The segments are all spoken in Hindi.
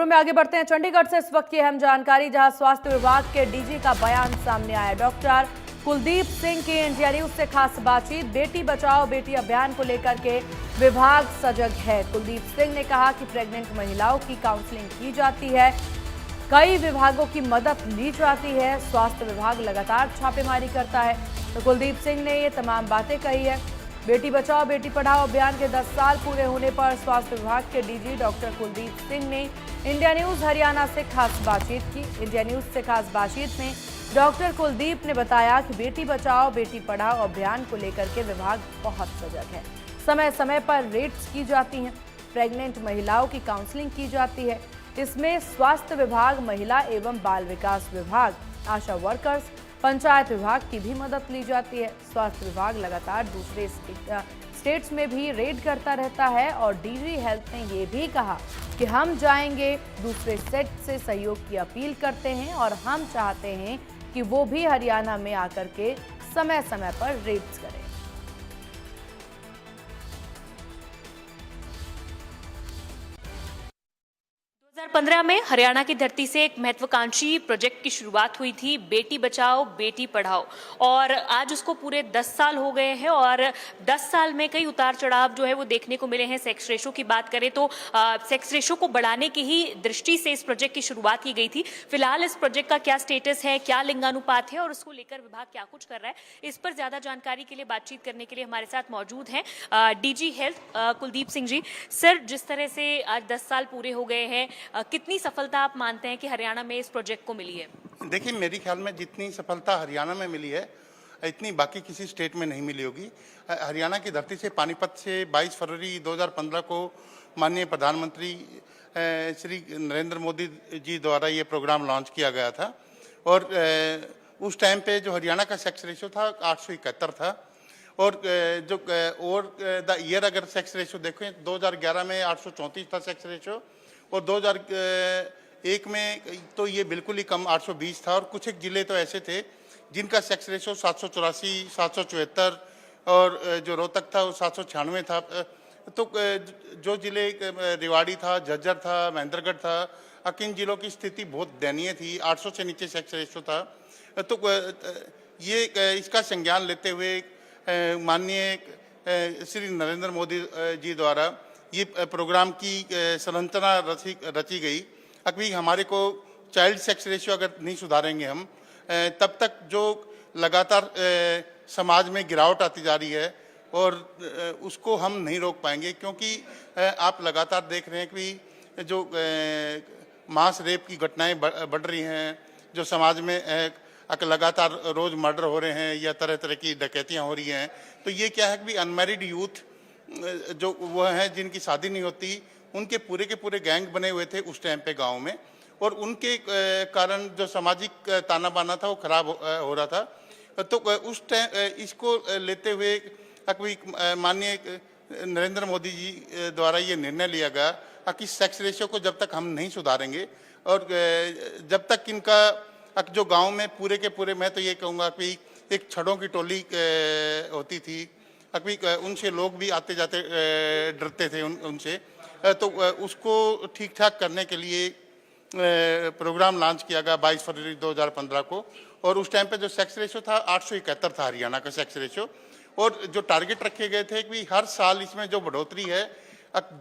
खबरों में आगे बढ़ते हैं। चंडीगढ़ से इस वक्त की अहम जानकारी, जहां स्वास्थ्य विभाग के डीजी का बयान सामने आया। डॉक्टर कुलदीप सिंह की इंडिया न्यूज से खास बातचीत। बेटी बचाओ बेटी अभियान को लेकर के विभाग सजग है। कुलदीप सिंह ने कहा कि प्रेग्नेंट महिलाओं की काउंसलिंग की जाती है, कई विभागों की मदद ली जाती है, स्वास्थ्य विभाग लगातार छापेमारी करता है। तो कुलदीप सिंह ने ये तमाम बातें कही है। बेटी बचाओ बेटी पढ़ाओ अभियान के 10 साल पूरे होने पर स्वास्थ्य विभाग के डीजी डॉक्टर कुलदीप सिंह ने इंडिया न्यूज हरियाणा से खास बातचीत की। इंडिया न्यूज से खास बातचीत में डॉक्टर कुलदीप ने बताया कि बेटी बचाओ बेटी पढ़ाओ अभियान को लेकर के विभाग बहुत सजग है। समय समय पर रेड्स की जाती हैं, प्रेग्नेंट महिलाओं की काउंसलिंग की जाती है। इसमें स्वास्थ्य विभाग, महिला एवं बाल विकास विभाग, आशा वर्कर्स, पंचायत विभाग की भी मदद ली जाती है। स्वास्थ्य विभाग लगातार दूसरे स्टेट्स में भी रेड करता रहता है और डीजी हेल्थ ने ये भी कहा कि हम जाएंगे, दूसरे स्टेट से सहयोग की अपील करते हैं और हम चाहते हैं कि वो भी हरियाणा में आकर के समय समय पर रेड्स करें। 2015 में हरियाणा की धरती से एक महत्वाकांक्षी प्रोजेक्ट की शुरुआत हुई थी, बेटी बचाओ बेटी पढ़ाओ, और आज उसको पूरे 10 साल हो गए हैं और 10 साल में कई उतार चढ़ाव जो है वो देखने को मिले हैं। सेक्स रेशो की बात करें तो सेक्स रेशो को बढ़ाने की ही दृष्टि से इस प्रोजेक्ट की शुरुआत की गई थी। फिलहाल इस प्रोजेक्ट का क्या स्टेटस है, क्या लिंगानुपात है और उसको लेकर विभाग क्या कुछ कर रहा है, इस पर ज्यादा जानकारी के लिए बातचीत करने के लिए हमारे साथ मौजूद हैं DG health Kuldeep Singh ji. Sir, जिस तरह से आज 10 साल पूरे हो गए हैं, कितनी सफलता आप मानते हैं कि हरियाणा में इस प्रोजेक्ट को मिली है? देखिए, मेरे ख्याल में जितनी सफलता हरियाणा में मिली है इतनी बाकी किसी स्टेट में नहीं मिली होगी। हरियाणा की धरती से पानीपत से 22 फरवरी 2015 को माननीय प्रधानमंत्री श्री नरेंद्र मोदी जी द्वारा ये प्रोग्राम लॉन्च किया गया था और उस टाइम पे जो हरियाणा का सेक्स रेशो था 871 था और जो द ईयर अगर सेक्स रेशो देखें 2011 में 834 था सेक्स रेशो और 2001 में तो ये बिल्कुल ही कम 820 था और कुछ एक ज़िले तो ऐसे थे जिनका सेक्स रेशो 784, 774 और जो रोहतक था वो 796 था। तो जो ज़िले रेवाड़ी था, झज्जर था, महेंद्रगढ़ था, किन जिलों की स्थिति बहुत दयनीय थी, 800 से नीचे सेक्स रेशो था। तो ये इसका संज्ञान लेते हुए माननीय श्री नरेंद्र मोदी जी द्वारा ये प्रोग्राम की संरचना रची गई। अभी हमारे को चाइल्ड सेक्स रेशियो अगर नहीं सुधारेंगे हम तब तक जो लगातार समाज में गिरावट आती जा रही है और उसको हम नहीं रोक पाएंगे, क्योंकि आप लगातार देख रहे हैं कि जो मास रेप की घटनाएं बढ़ रही हैं, जो समाज में लगातार रोज़ मर्डर हो रहे हैं या तरह तरह की डकैतियाँ हो रही हैं। तो ये क्या है कि अनमैरिड यूथ जो वो हैं जिनकी शादी नहीं होती, उनके पूरे के पूरे गैंग बने हुए थे उस टाइम पे गांव में और उनके कारण जो सामाजिक ताना बाना था वो खराब हो रहा था। तो उस टाइम इसको लेते हुए माननीय नरेंद्र मोदी जी द्वारा ये निर्णय लिया गया कि सेक्स रेशियो को जब तक हम नहीं सुधारेंगे और जब तक इनका जो गांव में पूरे के पूरे, मैं तो ये कहूँगा कि एक छड़ों की टोली होती थी, अभी उनसे लोग भी आते जाते डरते थे उनसे, तो उसको ठीक ठाक करने के लिए प्रोग्राम लॉन्च किया गया 22 फरवरी 2015 को और उस टाइम पे जो सेक्स रेशो था 871 था हरियाणा का सेक्स रेशो और जो टारगेट रखे गए थे कि हर साल इसमें जो बढ़ोतरी है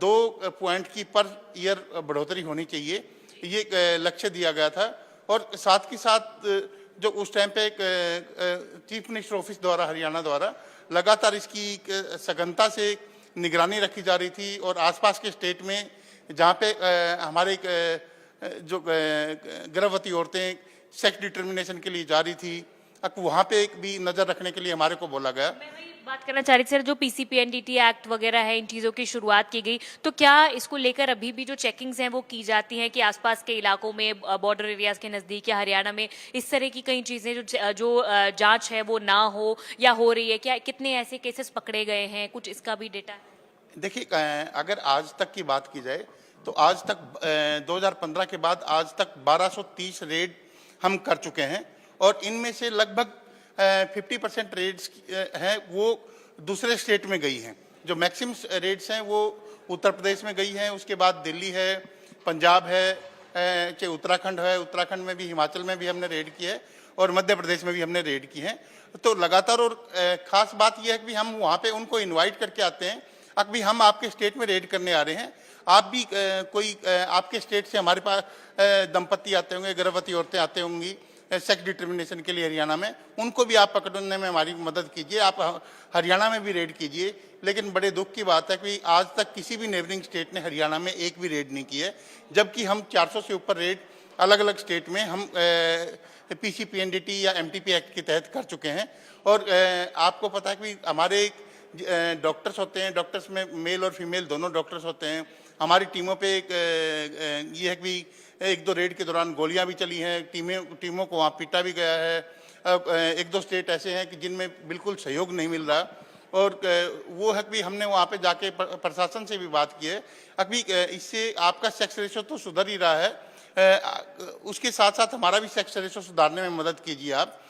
2 पॉइंट की पर ईयर बढ़ोतरी होनी चाहिए, ये लक्ष्य दिया गया था। और साथ ही साथ जो उस टाइम पे चीफ मिनिस्टर ऑफिस द्वारा हरियाणा द्वारा लगातार इसकी सघनता से निगरानी रखी जा रही थी और आसपास के स्टेट में जहाँ पे हमारे जो गर्भवती औरतें सेक्स डिटर्मिनेशन के लिए जा रही थी, वहाँ पे भी नज़र रखने के लिए हमारे को बोला गया। मैं वही बात करना चाह रही थी सर, जो PCPNDT एक्ट वगैरह है, इन चीज़ों की शुरुआत की गई, तो क्या इसको लेकर अभी भी जो चेकिंग्स हैं वो की जाती हैं कि आसपास के इलाकों में, बॉर्डर एरियाज के नज़दीक या हरियाणा में इस तरह की कई चीज़ें जो जांच है वो ना हो या हो रही है? क्या कितने ऐसे केसेस पकड़े गए हैं, कुछ इसका भी डेटा है? देखिए, अगर आज तक की बात की जाए तो आज तक 2015 के बाद आज तक 1230 रेड हम कर चुके हैं और इनमें से लगभग 50% रेड्स हैं वो दूसरे स्टेट में गई हैं। जो मैक्सिमम रेड्स हैं वो उत्तर प्रदेश में गई हैं, उसके बाद दिल्ली है, पंजाब है चाहे उत्तराखंड है, उत्तराखंड में भी, हिमाचल में भी हमने रेड की है और मध्य प्रदेश में भी हमने रेड की है। तो लगातार, और खास बात यह है कि हम वहाँ पे उनको इनवाइट करके आते हैं। अभी हम आपके स्टेट में रेड करने आ रहे हैं, आप भी कोई आपके स्टेट से हमारे पास दंपति आते होंगे, गर्भवती औरतें आते होंगी सेक्स डिटर्मिनेशन के लिए हरियाणा में, उनको भी आप पकड़ने में हमारी मदद कीजिए। आप हरियाणा में भी रेड कीजिए। लेकिन बड़े दुख की बात है कि आज तक किसी भी नेबरिंग स्टेट ने हरियाणा में एक भी रेड नहीं की है, जबकि हम 400 से ऊपर रेड अलग अलग स्टेट में हम पीसीपीएनडीटी या एमटीपी एक्ट के तहत कर चुके हैं। और आपको पता है कि हमारे डॉक्टर्स होते हैं, डॉक्टर्स में मेल और फीमेल दोनों डॉक्टर्स होते हैं। हमारी टीमों पे ये है कि एक दो रेड के दौरान गोलियां भी चली हैं, टीमों को वहाँ पीटा भी गया है। एक दो स्टेट ऐसे हैं कि जिनमें बिल्कुल सहयोग नहीं मिल रहा, और वो है कि हमने वहाँ पे जाके प्रशासन से भी बात की है। अभी इससे आपका सेक्स रेशो तो सुधर ही रहा है, उसके साथ साथ हमारा भी सेक्स रेशो सुधारने में मदद कीजिए आप।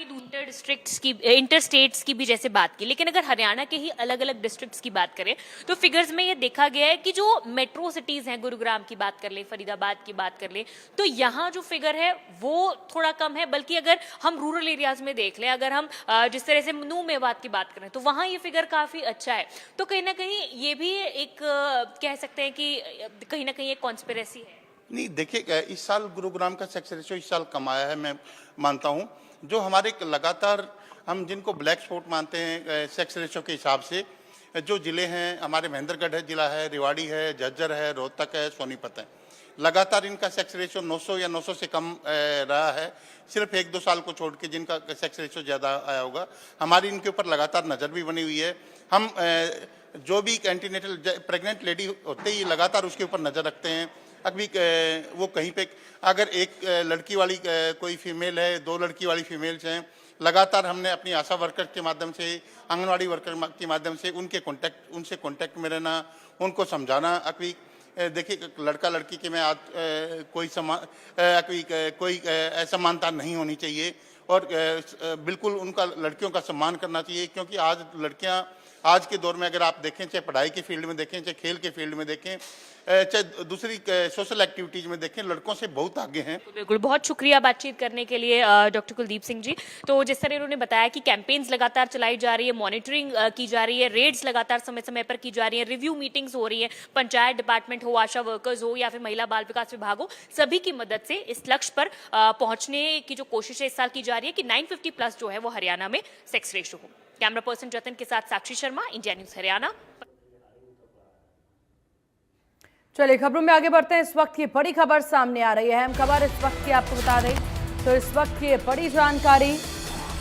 इंटर डिस्ट्रिक्ट्स की, इंटर स्टेट्स की भी जैसे बात की, लेकिन अगर हरियाणा के ही अलग अलग डिस्ट्रिक्ट्स की बात करें तो फिगर्स में ये देखा गया है कि जो मेट्रो सिटीज हैं, गुरुग्राम की बात कर लें, फरीदाबाद की बात कर लें, तो यहाँ जो फिगर है वो थोड़ा कम है। बल्कि अगर हम रूरल एरियाज में देख लें, अगर हम जिस तरह से नूह मेवात की बात करें, तो वहाँ ये फिगर काफी अच्छा है। तो कहीं ना कहीं ये भी एक कह सकते हैं कि कहीं ना कहीं एक कॉन्स्पिरेसी है। नहीं, देखिए, इस साल गुरुग्राम का सेक्स रेशो इस साल कम आया है, मैं मानता हूँ। जो हमारे लगातार हम जिनको ब्लैक स्पॉट मानते हैं सेक्स रेशो के हिसाब से, जो ज़िले हैं, हमारे महेंद्रगढ़ है जिला है, रेवाड़ी है, झज्जर है, रोहतक है, सोनीपत है, लगातार इनका सेक्स रेशो 900 या 900 से कम रहा है। सिर्फ 1-2 साल को छोड़ के जिनका सेक्स रेशो ज़्यादा आया होगा। हमारी इनके ऊपर लगातार नज़र भी बनी हुई है। हम जो भी एंटीनेटल प्रेग्नेंट लेडी होते ही लगातार उसके ऊपर नज़र रखते हैं। अभी वो कहीं पे अगर एक लड़की वाली कोई फीमेल है, 2 लड़की वाली फीमेल्स हैं, लगातार हमने अपनी आशा वर्कर के माध्यम से, आंगनवाड़ी वर्कर के माध्यम से उनसे कांटेक्ट में रहना, उनको समझाना। अभी देखिए, लड़का लड़की के में आज कोई असमानता नहीं होनी चाहिए, और बिल्कुल उनका लड़कियों का सम्मान करना चाहिए। क्योंकि आज लड़कियां, आज के दौर में अगर आप देखें, चाहे पढ़ाई के फील्ड में देखें, चाहे खेल के फील्ड में देखें, चाहे दूसरी सोशल एक्टिविटीज में देखें, लड़कों से बहुत आगे हैं। बिल्कुल, बहुत शुक्रिया बातचीत करने के लिए डॉक्टर कुलदीप सिंह जी। तो जिस तरह उन्होंने बताया कि कैंपेन्स लगातार चलाई जा रही है, मॉनिटरिंग की जा रही है, रेड्स लगातार समय समय पर की जा रही है, रिव्यू मीटिंग्स हो रही है, पंचायत डिपार्टमेंट हो, आशा वर्कर्स हो या फिर महिला बाल विकास विभाग हो, सभी की मदद से इस लक्ष्य पर पहुंचने की जो कोशिश है इस साल की जा रही है कि 950+ जो है वो हरियाणा में सेक्स रेशो हो। कैमरा पर्सन जतन के साथ साक्षी शर्मा, इंडिया न्यूज हरियाणा। चलिए खबरों में आगे बढ़ते हैं। इस वक्त ये बड़ी खबर सामने आ रही है, अहम खबर इस वक्त की आपको बता दें। तो इस वक्त की ये बड़ी जानकारी